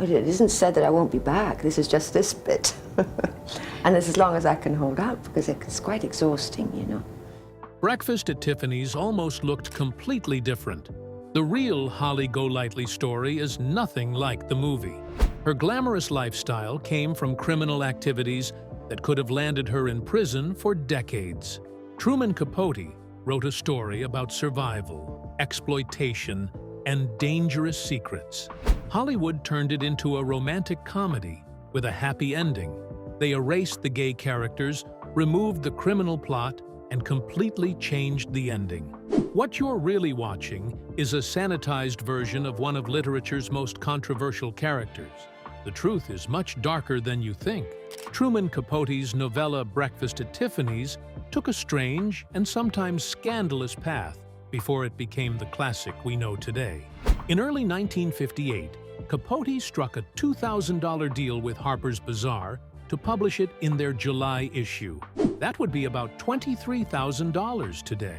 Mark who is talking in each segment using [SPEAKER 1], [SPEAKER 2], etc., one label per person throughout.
[SPEAKER 1] it isn't said that I won't be back. This is just this bit. And it's as long as I can hold out, because it's quite exhausting, you know.
[SPEAKER 2] Breakfast at Tiffany's almost looked completely different. The real Holly Golightly story is nothing like the movie. Her glamorous lifestyle came from criminal activities that could have landed her in prison for decades. Truman Capote wrote a story about survival, exploitation, and dangerous secrets. Hollywood turned it into a romantic comedy with a happy ending. They erased the gay characters, removed the criminal plot, and completely changed the ending. What you're really watching is a sanitized version of one of literature's most controversial characters. The truth is much darker than you think. Truman Capote's novella Breakfast at Tiffany's took a strange and sometimes scandalous path before it became the classic we know today. In early 1958, Capote struck a $2,000 deal with Harper's Bazaar to publish it in their July issue. That would be about $23,000 today.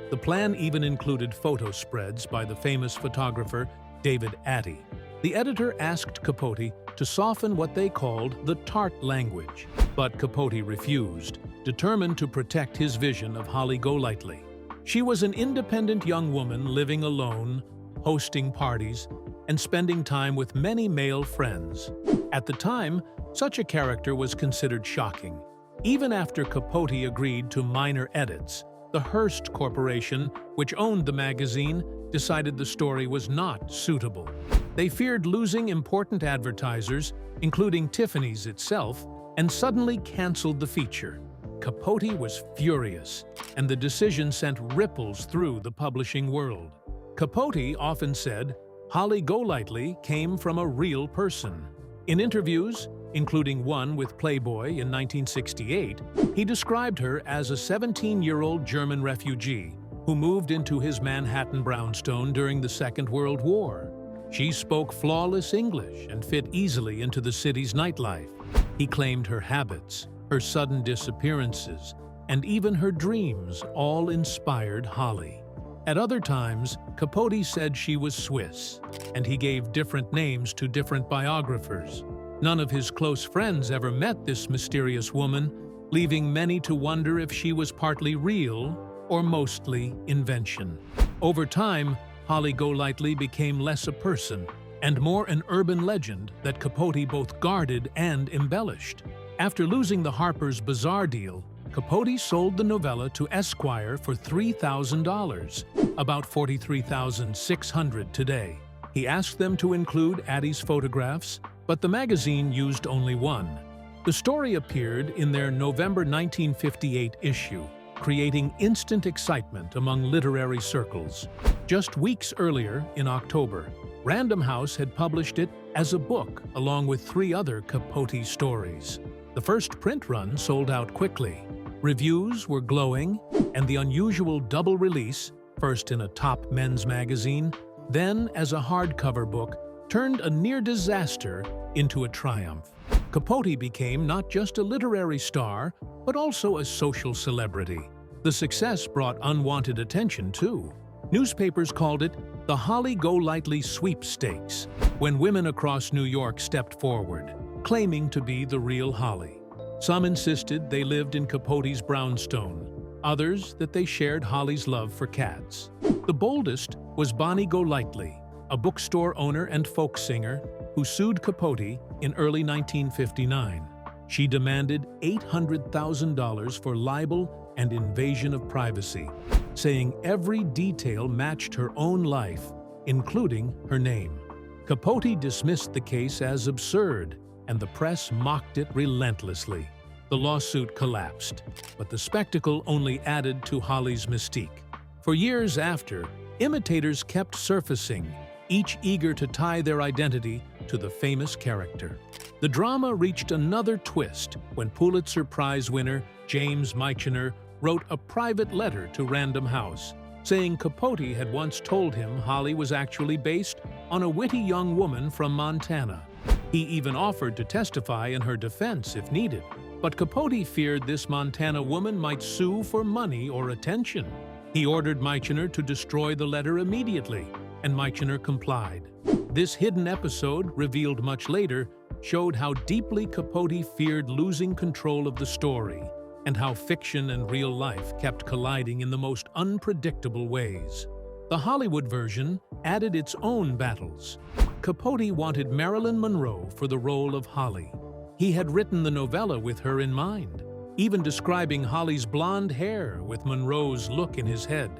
[SPEAKER 2] The plan even included photo spreads by the famous photographer David Addy. The editor asked Capote to soften what they called the tart language, but Capote refused, determined to protect his vision of Holly Golightly. She was an independent young woman living alone, hosting parties, and spending time with many male friends. At the time, such a character was considered shocking. Even after Capote agreed to minor edits, the Hearst Corporation, which owned the magazine, decided the story was not suitable. They feared losing important advertisers, including Tiffany's itself, and suddenly canceled the feature. Capote was furious, and the decision sent ripples through the publishing world. Capote often said, Holly Golightly came from a real person. In interviews, including one with Playboy in 1968, he described her as a 17-year-old German refugee who moved into his Manhattan brownstone during the Second World War. She spoke flawless English and fit easily into the city's nightlife. He claimed her habits, her sudden disappearances, and even her dreams all inspired Holly. At other times, Capote said she was Swiss, and he gave different names to different biographers. None of his close friends ever met this mysterious woman, leaving many to wonder if she was partly real or mostly invention. Over time, Holly Golightly became less a person and more an urban legend that Capote both guarded and embellished. After losing the Harper's Bazaar deal, Capote sold the novella to Esquire for $3,000, about $43,600 today. He asked them to include Addy's photographs, but the magazine used only one. The story appeared in their November 1958 issue, creating instant excitement among literary circles. Just weeks earlier, in October, Random House had published it as a book along with 3 other Capote stories. The first print run sold out quickly. Reviews were glowing, and the unusual double release, first in a top men's magazine, then as a hardcover book, turned a near disaster into a triumph. Capote became not just a literary star, but also a social celebrity. The success brought unwanted attention, too. Newspapers called it the Holly Golightly Sweepstakes, when women across New York stepped forward, claiming to be the real Holly. Some insisted they lived in Capote's brownstone, others that they shared Holly's love for cats. The boldest was Bonnie Golightly, a bookstore owner and folk singer who sued Capote in early 1959. She demanded $800,000 for libel and invasion of privacy, saying every detail matched her own life, including her name. Capote dismissed the case as absurd, and the press mocked it relentlessly. The lawsuit collapsed, but the spectacle only added to Holly's mystique. For years after, imitators kept surfacing, each eager to tie their identity to the famous character. The drama reached another twist when Pulitzer Prize winner James Michener wrote a private letter to Random House, saying Capote had once told him Holly was actually based on a witty young woman from Montana. He even offered to testify in her defense if needed, but Capote feared this Montana woman might sue for money or attention. He ordered Michener to destroy the letter immediately, and Michener complied. This hidden episode, revealed much later, showed how deeply Capote feared losing control of the story and how fiction and real life kept colliding in the most unpredictable ways. The Hollywood version added its own battles. Capote wanted Marilyn Monroe for the role of Holly. He had written the novella with her in mind, even describing Holly's blonde hair with Monroe's look in his head.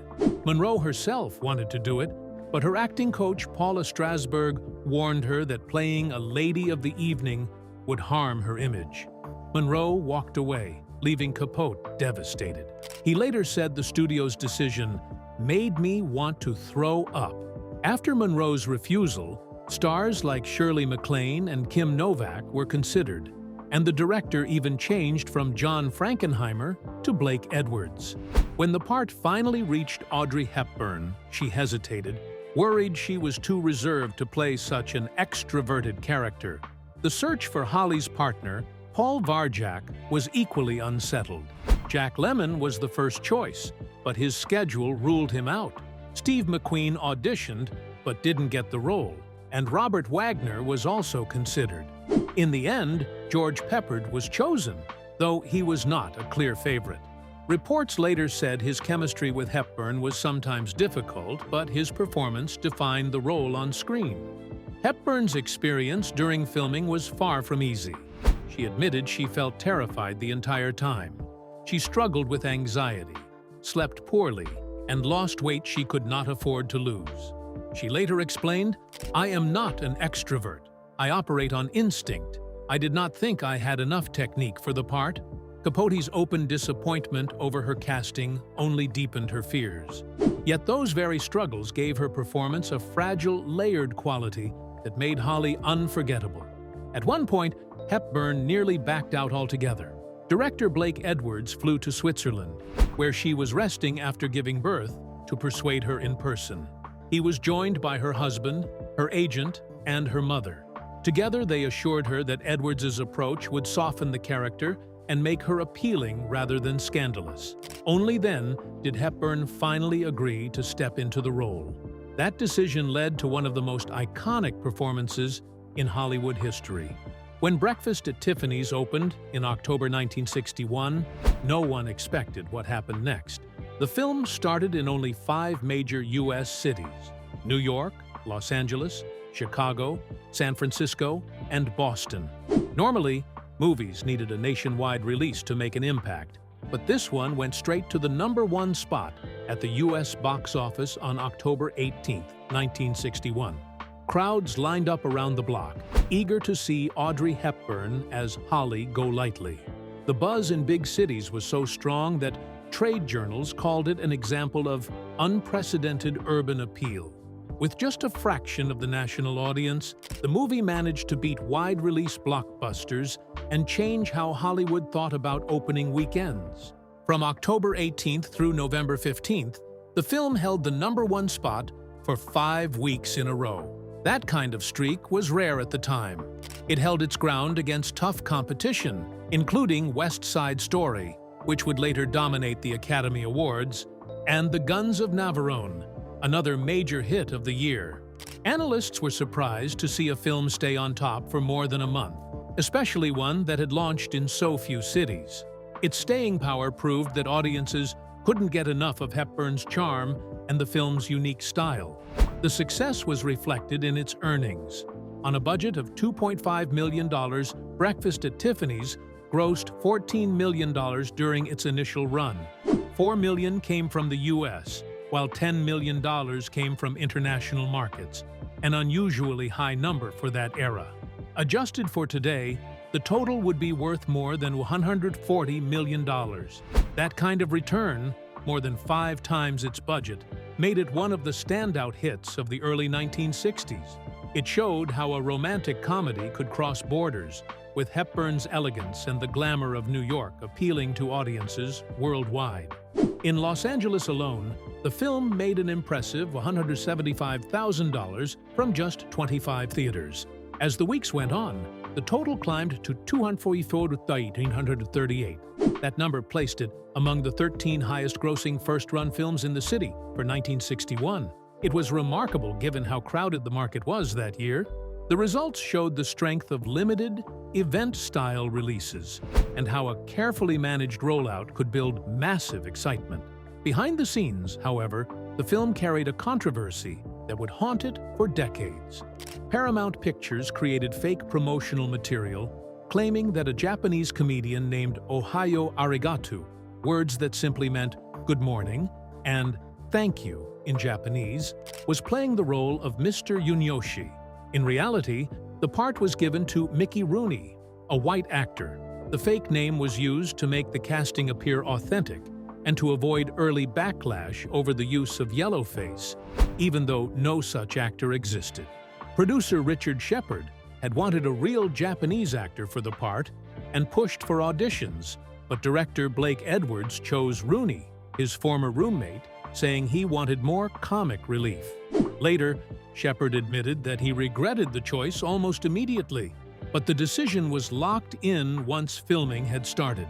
[SPEAKER 2] Monroe herself wanted to do it, but her acting coach, Paula Strasberg, warned her that playing a lady of the evening would harm her image. Monroe walked away, leaving Capote devastated. He later said the studio's decision made me want to throw up. After Monroe's refusal, stars like Shirley MacLaine and Kim Novak were considered, and the director even changed from John Frankenheimer to Blake Edwards. When the part finally reached Audrey Hepburn, she hesitated, worried she was too reserved to play such an extroverted character. The search for Holly's partner, Paul Varjak, was equally unsettled. Jack Lemmon was the first choice, but his schedule ruled him out. Steve McQueen auditioned, but didn't get the role, and Robert Wagner was also considered. In the end, George Peppard was chosen, though he was not a clear favorite. Reports later said his chemistry with Hepburn was sometimes difficult, but his performance defined the role on screen. Hepburn's experience during filming was far from easy. She admitted she felt terrified the entire time. She struggled with anxiety, slept poorly, and lost weight she could not afford to lose. She later explained, "I am not an extrovert. I operate on instinct. I did not think I had enough technique for the part." Capote's open disappointment over her casting only deepened her fears. Yet those very struggles gave her performance a fragile, layered quality that made Holly unforgettable. At one point, Hepburn nearly backed out altogether. Director Blake Edwards flew to Switzerland, where she was resting after giving birth, to persuade her in person. He was joined by her husband, her agent, and her mother. Together, they assured her that Edwards's approach would soften the character and make her appealing rather than scandalous. Only then did Hepburn finally agree to step into the role. That decision led to one of the most iconic performances in Hollywood history. When Breakfast at Tiffany's opened in October 1961, no one expected what happened next. The film started in only 5 major U.S. cities: New York, Los Angeles, Chicago, San Francisco, and Boston. Normally, movies needed a nationwide release to make an impact, but this one went straight to the #1 spot at the U.S. box office on October 18, 1961. Crowds lined up around the block, eager to see Audrey Hepburn as Holly Golightly. The buzz in big cities was so strong that trade journals called it an example of unprecedented urban appeal. With just a fraction of the national audience, the movie managed to beat wide-release blockbusters and change how Hollywood thought about opening weekends. From October 18th through November 15th, the film held the #1 spot for 5 weeks in a row. That kind of streak was rare at the time. It held its ground against tough competition, including West Side Story, which would later dominate the Academy Awards, and The Guns of Navarone, another major hit of the year. Analysts were surprised to see a film stay on top for more than a month, especially one that had launched in so few cities. Its staying power proved that audiences couldn't get enough of Hepburn's charm and the film's unique style. The success was reflected in its earnings. On a budget of $2.5 million, Breakfast at Tiffany's grossed $14 million during its initial run. $4 million came from the U.S., while $10 million came from international markets, an unusually high number for that era. Adjusted for today, the total would be worth more than $140 million. That kind of return, more than 5 times its budget, made it one of the standout hits of the early 1960s. It showed how a romantic comedy could cross borders, with Hepburn's elegance and the glamour of New York appealing to audiences worldwide. In Los Angeles alone, the film made an impressive $175,000 from just 25 theaters. As the weeks went on, the total climbed to 244,138. That number placed it among the 13 highest-grossing first-run films in the city for 1961. It was remarkable given how crowded the market was that year. The results showed the strength of limited, event-style releases and how a carefully managed rollout could build massive excitement. Behind the scenes, however, the film carried a controversy that would haunt it for decades. Paramount Pictures created fake promotional material, claiming that a Japanese comedian named Ohayo Arigato, words that simply meant good morning and thank you in Japanese, was playing the role of Mr. Yunyoshi. In reality, the part was given to Mickey Rooney, a white actor. The fake name was used to make the casting appear authentic and to avoid early backlash over the use of yellowface, even though no such actor existed. Producer Richard Shepard had wanted a real Japanese actor for the part and pushed for auditions, but director Blake Edwards chose Rooney, his former roommate, saying he wanted more comic relief. Later, Shepard admitted that he regretted the choice almost immediately, but the decision was locked in once filming had started.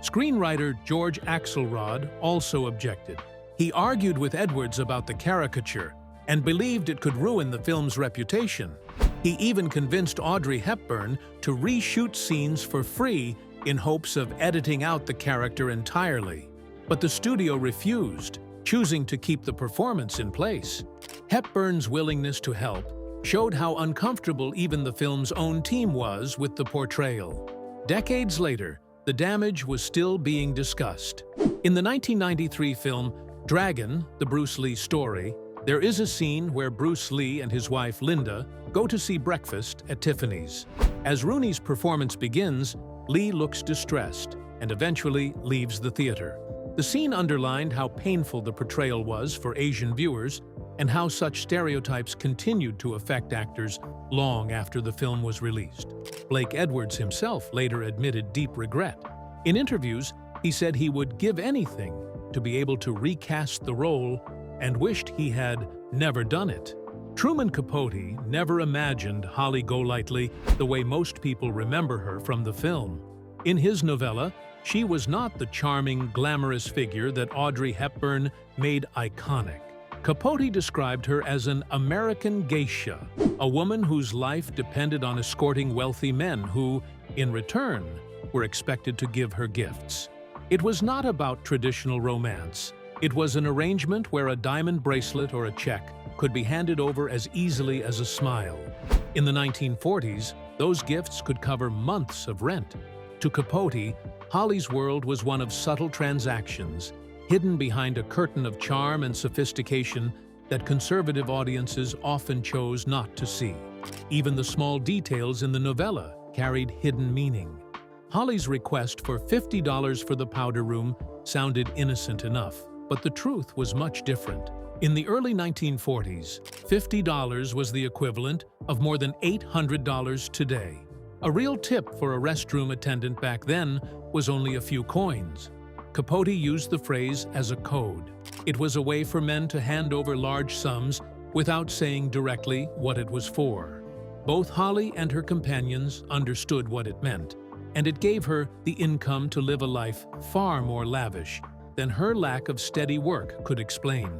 [SPEAKER 2] Screenwriter George Axelrod also objected. He argued with Edwards about the caricature and believed it could ruin the film's reputation. He even convinced Audrey Hepburn to reshoot scenes for free in hopes of editing out the character entirely. But the studio refused, choosing to keep the performance in place. Hepburn's willingness to help showed how uncomfortable even the film's own team was with the portrayal. Decades later, the damage was still being discussed. In the 1993 film Dragon, the Bruce Lee story, there is a scene where Bruce Lee and his wife Linda go to see breakfast at Tiffany's. As Rooney's performance begins, Lee looks distressed and eventually leaves the theater. The scene underlined how painful the portrayal was for Asian viewers and how such stereotypes continued to affect actors long after the film was released. Blake Edwards himself later admitted deep regret. In interviews, he said he would give anything to be able to recast the role and wished he had never done it. Truman Capote never imagined Holly Golightly the way most people remember her from the film. In his novella, she was not the charming, glamorous figure that Audrey Hepburn made iconic. Capote described her as an American geisha, a woman whose life depended on escorting wealthy men who, in return, were expected to give her gifts. It was not about traditional romance. It was an arrangement where a diamond bracelet or a check could be handed over as easily as a smile. In the 1940s, those gifts could cover months of rent. To Capote, Holly's world was one of subtle transactions, hidden behind a curtain of charm and sophistication that conservative audiences often chose not to see. Even the small details in the novella carried hidden meaning. Holly's request for $50 for the powder room sounded innocent enough, but the truth was much different. In the early 1940s, $50 was the equivalent of more than $800 today. A real tip for a restroom attendant back then was only a few coins. Capote used the phrase as a code. It was a way for men to hand over large sums without saying directly what it was for. Both Holly and her companions understood what it meant, and it gave her the income to live a life far more lavish than her lack of steady work could explain.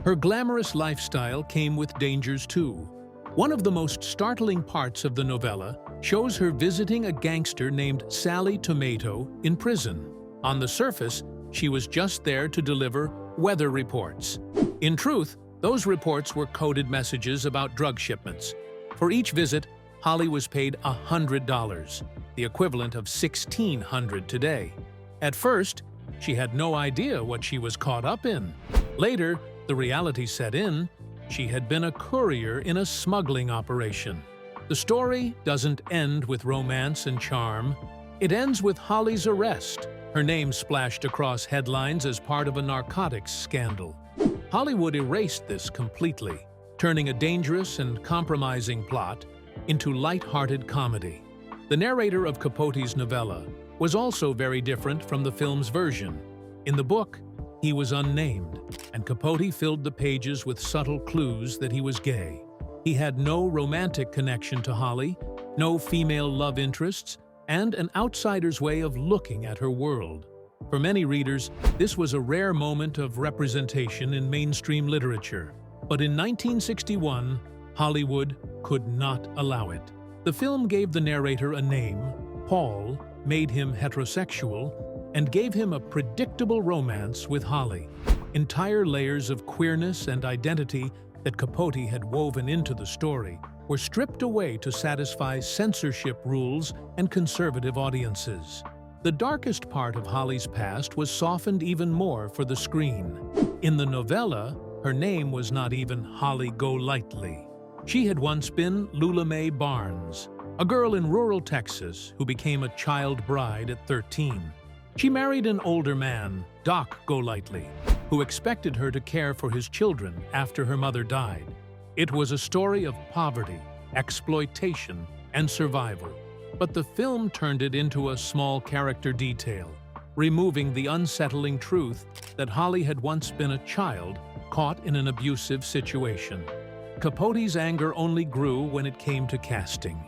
[SPEAKER 2] Her glamorous lifestyle came with dangers too. One of the most startling parts of the novella shows her visiting a gangster named Sally Tomato in prison. On the surface, she was just there to deliver weather reports. In truth, those reports were coded messages about drug shipments. For each visit, Holly was paid $100, the equivalent of $1,600 today. At first, she had no idea what she was caught up in. Later, the reality set in. She had been a courier in a smuggling operation. The story doesn't end with romance and charm. It ends with Holly's arrest, her name splashed across headlines as part of a narcotics scandal. Hollywood erased this completely, turning a dangerous and compromising plot into light-hearted comedy. The narrator of Capote's novella was also very different from the film's version. In the book, he was unnamed, and Capote filled the pages with subtle clues that he was gay. He had no romantic connection to Holly, no female love interests, and an outsider's way of looking at her world. For many readers, this was a rare moment of representation in mainstream literature. But in 1961, Hollywood could not allow it. The film gave the narrator a name, Paul, made him heterosexual, and gave him a predictable romance with Holly. Entire layers of queerness and identity that Capote had woven into the story were stripped away to satisfy censorship rules and conservative audiences. The darkest part of Holly's past was softened even more for the screen. In the novella, her name was not even Holly Golightly. She had once been Lula Mae Barnes, a girl in rural Texas who became a child bride at 13. She married an older man, Doc Golightly, who expected her to care for his children after her mother died. It was a story of poverty, exploitation, and survival. But the film turned it into a small character detail, removing the unsettling truth that Holly had once been a child caught in an abusive situation. Capote's anger only grew when it came to casting.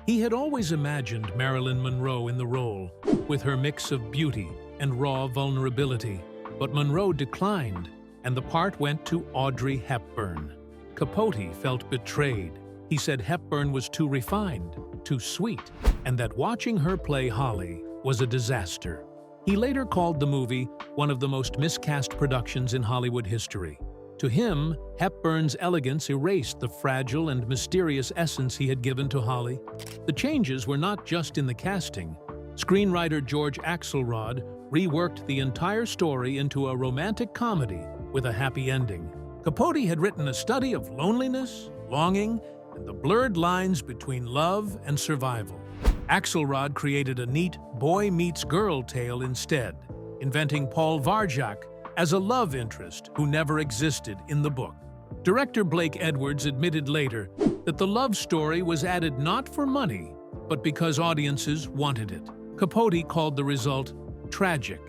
[SPEAKER 2] He had always imagined Marilyn Monroe in the role, with her mix of beauty and raw vulnerability. But Monroe declined, and the part went to Audrey Hepburn. Capote felt betrayed. He said Hepburn was too refined, too sweet, and that watching her play Holly was a disaster. He later called the movie one of the most miscast productions in Hollywood history. To him, Hepburn's elegance erased the fragile and mysterious essence he had given to Holly. The changes were not just in the casting. Screenwriter George Axelrod reworked the entire story into a romantic comedy with a happy ending. Capote had written a study of loneliness, longing, and the blurred lines between love and survival. Axelrod created a neat boy-meets-girl tale instead, inventing Paul Varjak as a love interest who never existed in the book. Director Blake Edwards admitted later that the love story was added not for money, but because audiences wanted it. Capote called the result tragic.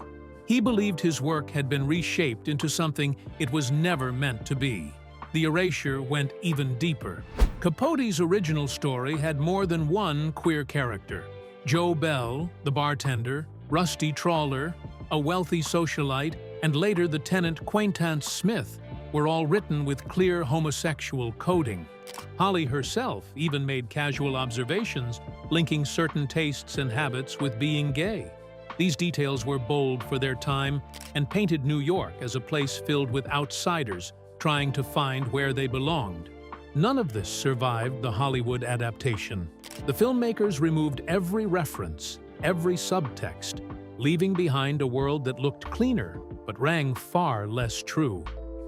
[SPEAKER 2] He believed his work had been reshaped into something it was never meant to be. The erasure went even deeper. Capote's original story had more than one queer character. Joe Bell, the bartender, Rusty Trawler, a wealthy socialite, and later the tenant Quaintance Smith were all written with clear homosexual coding. Holly herself even made casual observations linking certain tastes and habits with being gay. These details were bold for their time and painted New York as a place filled with outsiders trying to find where they belonged. None of this survived the Hollywood adaptation. The filmmakers removed every reference, every subtext, leaving behind a world that looked cleaner but rang far less true.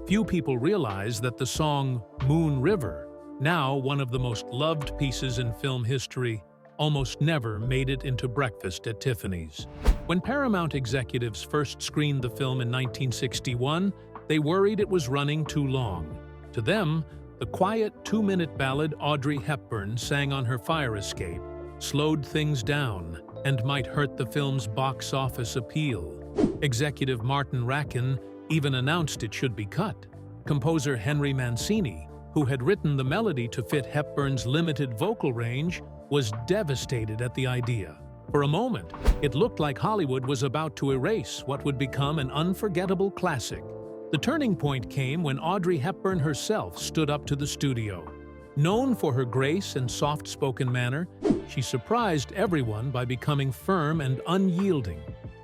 [SPEAKER 2] Few people realize that the song Moon River, now one of the most loved pieces in film history, almost never made it into breakfast at Tiffany's. When Paramount executives first screened the film in 1961, they worried it was running too long. To them, the quiet 2-minute ballad Audrey Hepburn sang on her fire escape slowed things down and might hurt the film's box office appeal. Executive Martin Rakin even announced it should be cut. Composer Henry Mancini, who had written the melody to fit Hepburn's limited vocal range, was devastated at the idea. For a moment, it looked like Hollywood was about to erase what would become an unforgettable classic. The turning point came when Audrey Hepburn herself stood up to the studio. Known for her grace and soft-spoken manner, she surprised everyone by becoming firm and unyielding.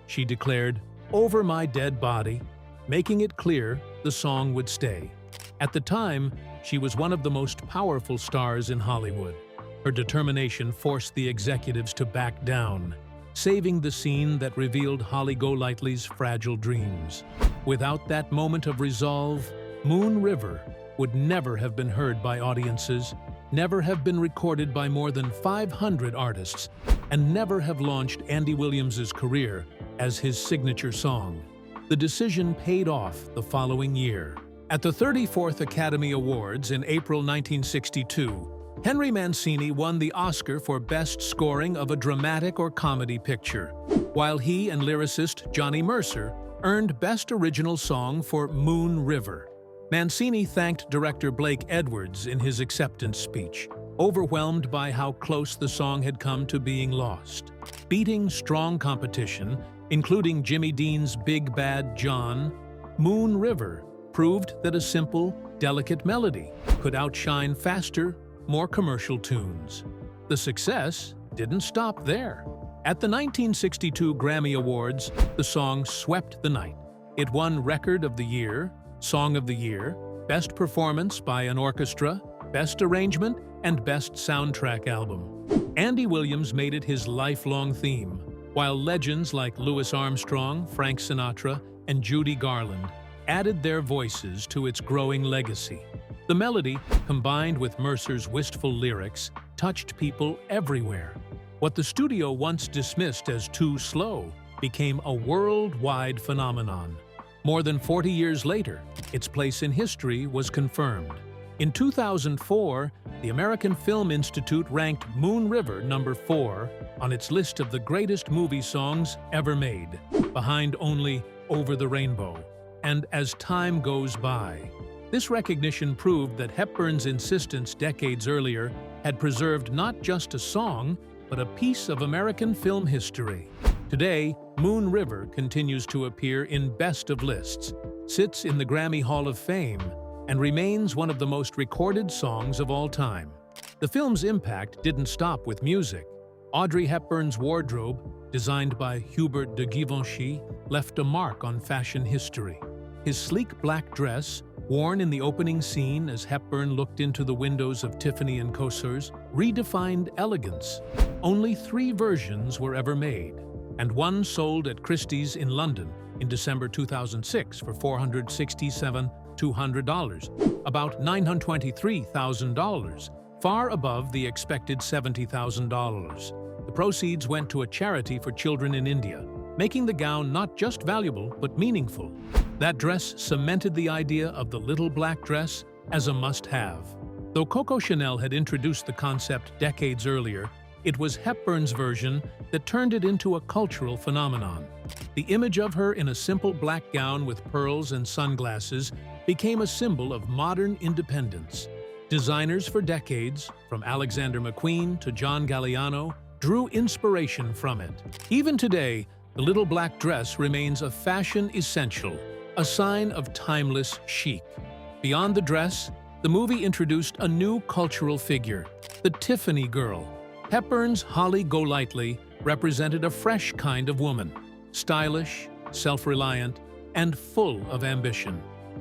[SPEAKER 2] She declared, "Over my dead body," making it clear the song would stay. At the time, she was one of the most powerful stars in Hollywood. Her determination forced the executives to back down, saving the scene that revealed Holly Golightly's fragile dreams. Without that moment of resolve, Moon River would never have been heard by audiences, never have been recorded by more than 500 artists, and never have launched Andy Williams's career as his signature song. The decision paid off the following year. At the 34th Academy Awards in April 1962, Henry Mancini won the Oscar for Best Scoring of a Dramatic or Comedy Picture, while he and lyricist Johnny Mercer earned Best Original Song for Moon River. Mancini thanked director Blake Edwards in his acceptance speech, overwhelmed by how close the song had come to being lost. Beating strong competition, including Jimmy Dean's Big Bad John, Moon River proved that a simple, delicate melody could outshine faster, more commercial tunes. The success didn't stop there. At the 1962 Grammy Awards, the song swept the night. It won Record of the Year, Song of the Year, Best Performance by an Orchestra, Best Arrangement, and Best Soundtrack Album. Andy Williams made it his lifelong theme, while legends like Louis Armstrong, Frank Sinatra, and Judy Garland added their voices to its growing legacy. The melody, combined with Mercer's wistful lyrics, touched people everywhere. What the studio once dismissed as too slow became a worldwide phenomenon. More than 40 years later, its place in history was confirmed. In 2004, the American Film Institute ranked Moon River number 4 on its list of the greatest movie songs ever made, behind only Over the Rainbow. And as time goes by, this recognition proved that Hepburn's insistence decades earlier had preserved not just a song, but a piece of American film history. Today, Moon River continues to appear in best of lists, sits in the Grammy Hall of Fame, and remains one of the most recorded songs of all time. The film's impact didn't stop with music. Audrey Hepburn's wardrobe, designed by Hubert de Givenchy, left a mark on fashion history. His sleek black dress, worn in the opening scene as Hepburn looked into the windows of Tiffany & Co.'s, redefined elegance. Only 3 versions were ever made, and one sold at Christie's in London in December 2006 for $467,200, about $923,000, far above the expected $70,000. The proceeds went to a charity for children in India, making the gown not just valuable but meaningful. That dress cemented the idea of the little black dress as a must-have. Though Coco Chanel had introduced the concept decades earlier, it was Hepburn's version that turned it into a cultural phenomenon. The image of her in a simple black gown with pearls and sunglasses became a symbol of modern independence. Designers for decades, from Alexander McQueen to John Galliano, drew inspiration from it. Even today, the little black dress remains a fashion essential, a sign of timeless chic. Beyond the dress, the movie introduced a new cultural figure, the Tiffany girl. Hepburn's Holly Golightly represented a fresh kind of woman, stylish, self-reliant, and full of ambition.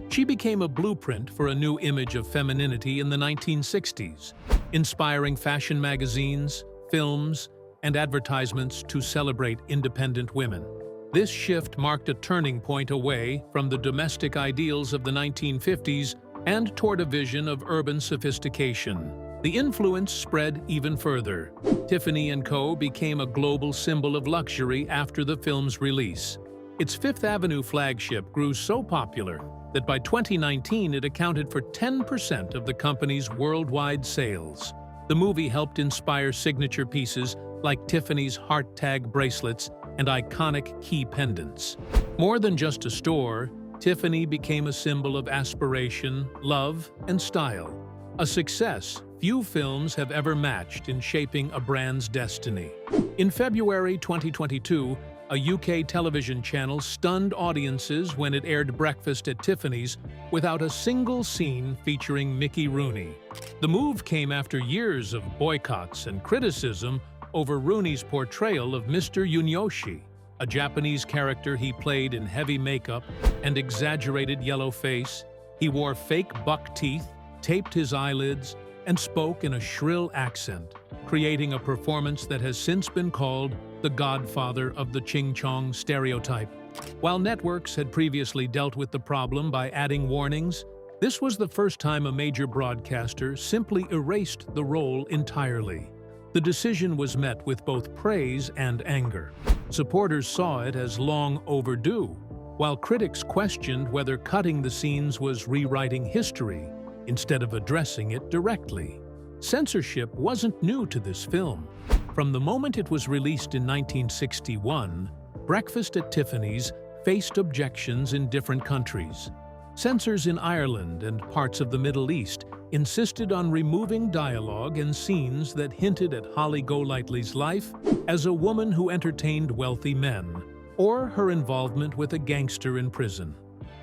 [SPEAKER 2] She became a blueprint for a new image of femininity in the 1960s, inspiring fashion magazines, films, and advertisements to celebrate independent women. This shift marked a turning point away from the domestic ideals of the 1950s and toward a vision of urban sophistication. The influence spread even further. Tiffany & Co. became a global symbol of luxury after the film's release. Its Fifth Avenue flagship grew so popular that by 2019 it accounted for 10% of the company's worldwide sales. The movie helped inspire signature pieces like Tiffany's heart tag bracelets and iconic key pendants. More than just a store, Tiffany became a symbol of aspiration, love, and style. A success few films have ever matched in shaping a brand's destiny. In February 2022, a UK television channel stunned audiences when it aired Breakfast at Tiffany's without a single scene featuring Mickey Rooney. The move came after years of boycotts and criticism over Rooney's portrayal of Mr. Yunyoshi, a Japanese character he played in heavy makeup and exaggerated yellow face. He wore fake buck teeth, taped his eyelids, and spoke in a shrill accent, creating a performance that has since been called the godfather of the Ching Chong stereotype. While networks had previously dealt with the problem by adding warnings, this was the first time a major broadcaster simply erased the role entirely. The decision was met with both praise and anger. Supporters saw it as long overdue, while critics questioned whether cutting the scenes was rewriting history instead of addressing it directly. Censorship wasn't new to this film. From the moment it was released in 1961, Breakfast at Tiffany's faced objections in different countries. Censors in Ireland and parts of the Middle East insisted on removing dialogue and scenes that hinted at Holly Golightly's life as a woman who entertained wealthy men, or her involvement with a gangster in prison.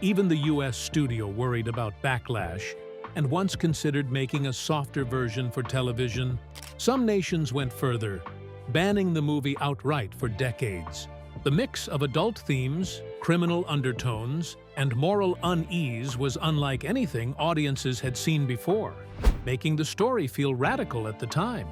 [SPEAKER 2] Even the US studio worried about backlash and once considered making a softer version for television. Some nations went further, banning the movie outright for decades. The mix of adult themes, criminal undertones, and moral unease was unlike anything audiences had seen before, making the story feel radical at the time.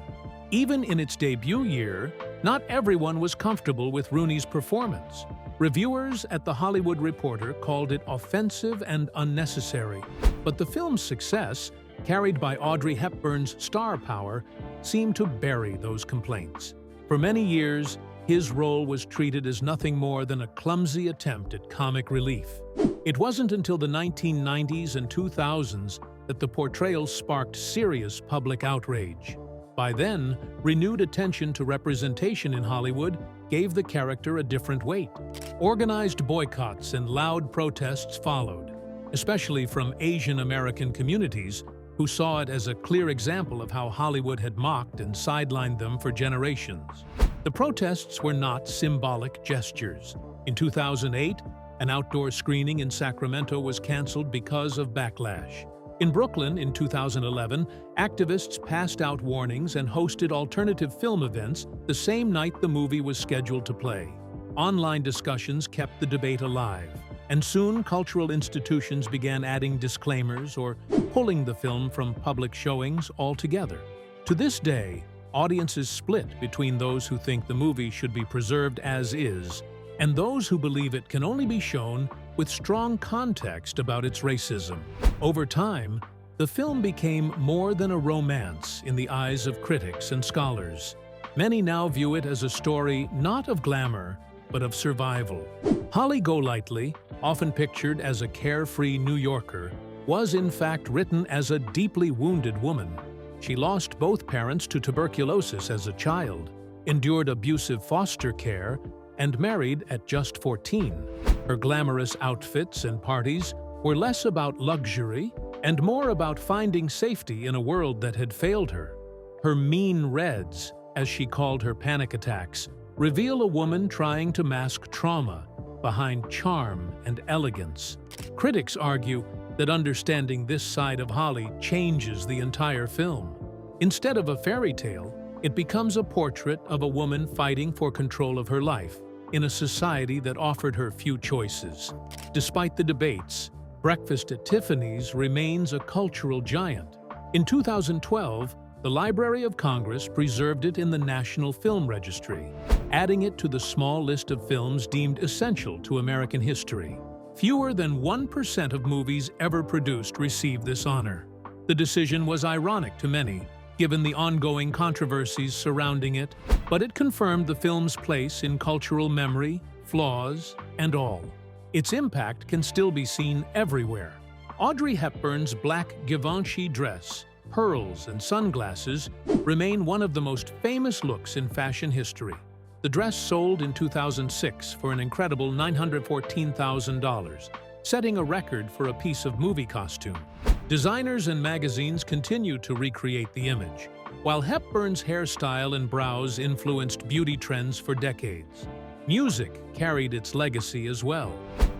[SPEAKER 2] Even in its debut year, not everyone was comfortable with Rooney's performance. Reviewers at The Hollywood Reporter called it offensive and unnecessary, but the film's success, carried by Audrey Hepburn's star power, seemed to bury those complaints. For many years, his role was treated as nothing more than a clumsy attempt at comic relief. It wasn't until the 1990s and 2000s that the portrayal sparked serious public outrage. By then, renewed attention to representation in Hollywood gave the character a different weight. Organized boycotts and loud protests followed, especially from Asian American communities who saw it as a clear example of how Hollywood had mocked and sidelined them for generations. The protests were not symbolic gestures. In 2008, an outdoor screening in Sacramento was canceled because of backlash. In Brooklyn in 2011, activists passed out warnings and hosted alternative film events the same night the movie was scheduled to play. Online discussions kept the debate alive, and soon cultural institutions began adding disclaimers or pulling the film from public showings altogether. To this day, audiences split between those who think the movie should be preserved as is and those who believe it can only be shown with strong context about its racism. Over time, the film became more than a romance in the eyes of critics and scholars. Many now view it as a story not of glamour, but of survival. Holly Golightly, often pictured as a carefree New Yorker, was in fact written as a deeply wounded woman. She lost both parents to tuberculosis as a child, endured abusive foster care, and married at just 14. Her glamorous outfits and parties were less about luxury and more about finding safety in a world that had failed her. Her mean reds, as she called her panic attacks, reveal a woman trying to mask trauma behind charm and elegance. Critics argue that understanding this side of Holly changes the entire film. Instead of a fairy tale, it becomes a portrait of a woman fighting for control of her life in a society that offered her few choices. Despite the debates, Breakfast at Tiffany's remains a cultural giant. In 2012, the Library of Congress preserved it in the National Film Registry, adding it to the small list of films deemed essential to American history. Fewer than 1% of movies ever produced received this honor. The decision was ironic to many, given the ongoing controversies surrounding it, but it confirmed the film's place in cultural memory, flaws, and all. Its impact can still be seen everywhere. Audrey Hepburn's black Givenchy dress, pearls, and sunglasses remain one of the most famous looks in fashion history. The dress sold in 2006 for an incredible $914,000, setting a record for a piece of movie costume. Designers and magazines continue to recreate the image, while Hepburn's hairstyle and brows influenced beauty trends for decades. Music carried its legacy as well.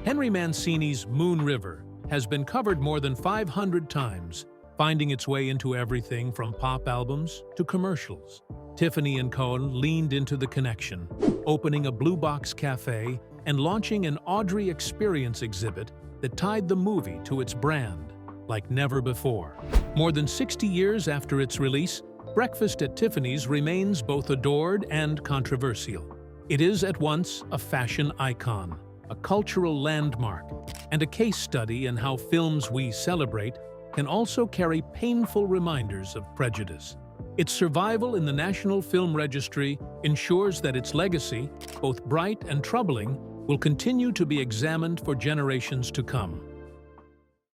[SPEAKER 2] Henry Mancini's Moon River has been covered more than 500 times, finding its way into everything from pop albums to commercials. Tiffany & Co. leaned into the connection, opening a Blue Box Cafe and launching an Audrey Experience exhibit that tied the movie to its brand like never before. More than 60 years after its release, Breakfast at Tiffany's remains both adored and controversial. It is at once a fashion icon, a cultural landmark, and a case study in how films we celebrate can also carry painful reminders of prejudice. Its survival in the National Film Registry ensures that its legacy, both bright and troubling, will continue to be examined for generations to come.